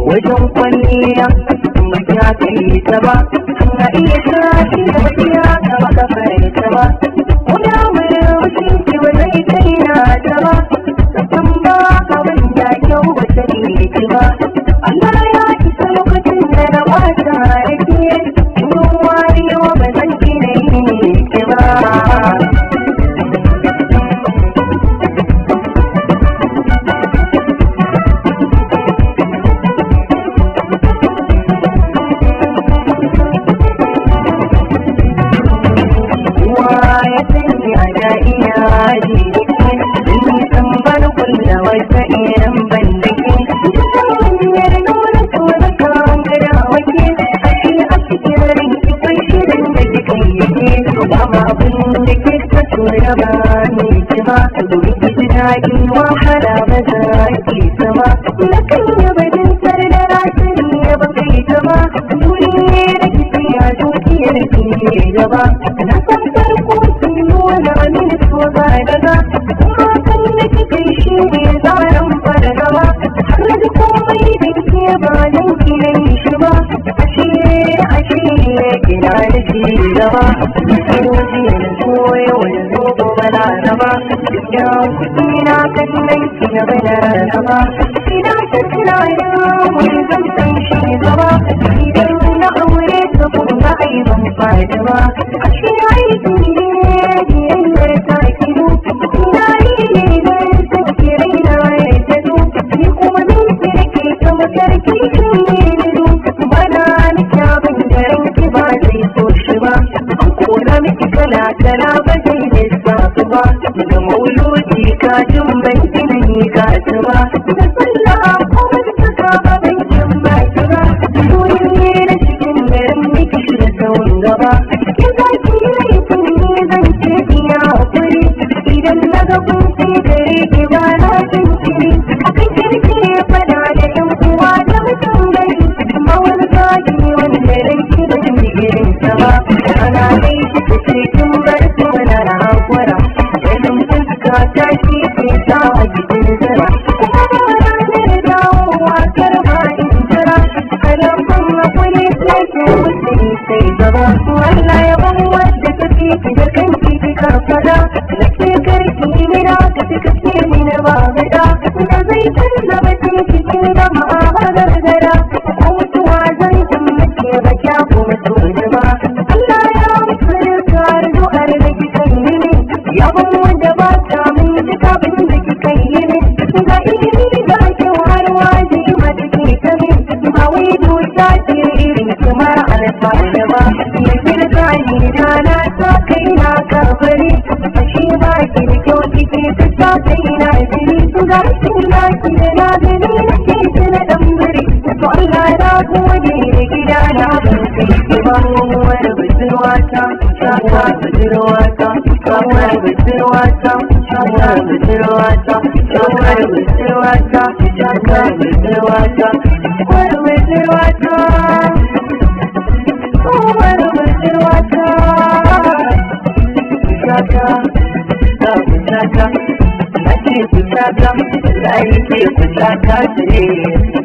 wajen kwalliya mafiya kai ta ba na iya shafi da mafiya ta baka fare ta ba kuna mai rashin ki ba zai kai na ta ba san ba abin da kyau ba ta ne ki ba Allah ya isa lokacin da na bata rake ruwa ne wa ba zan ki ne ki ba wahala ba za ki sama na kan yi bajin da rashin ya ba kai gaba duniya da kike a dukiyar ki gaba na san farko sun nuna mini so ba daga hakan da kike shi ne tsarin fara gaba har da komai da ke ba don ki na yi shi ba ashe kina da shi gaba soji da koyo da zo gobe na raba ina kallon ki gaba da raba ina ta tunanin wani zan san shi gaba idan na aure ta kuma ban fada ba a shi aiki ne biyayyar ta kido ina yi ne don sake raina ya jado ni kuma zan kirki kamar sarki shi ne bana ni kyabin garin ki ba zai so shi ba an kona miki kala kala ba zai lissafi ba da mauludi kajin ban gina ni gasu ba da sallah kuma da saka ba ban kin ba ki ba doyin ne na cikin garin miki shi da sauran gaba ki za ki yi laifin ne zan ce iya hakuri idan na ga kun sai gare ki ba na jin kiri akan kirki ya fada da yan uwa da mutum gari amma wani zaki wanda rai ki ban irin ta ba ana dai ki ce kin bar su na hakura idan fuska ta ki ke sawa jikin zara kuma ba ranar dawowa karba in jira kadan ban hakuri sai ke wuce sai gaba Allah ya ban wadda ta fi ki da kanki ki karfada na ke karki mina ka fi kace mina ba gada na zai canza batun cikin gama a gargara ko mutuwa zan in mace ba kya kuma soja ba Allah ya mutu kar du'ar da kika yi ne ya ban wanda ba ta mun duka bin da kika yi ne ga ilimi ga kyau har waje mata ke kame ba wai dusa ce irin kamar alfahari ba ya firka ni da na sa kai na kafare ashe ba ki da kyau kike ta sa kai na jini su ga shi na ki da na gani na ke ta na dan bari to Allah na gode da gida na ban kai ki ba wani budurwata shaka budurwata kawai budurwata shaka budurwata kawai budurwata shaka budurwata wani budurwata wani budurwata shaka shaka ake shaka da ake shaka ce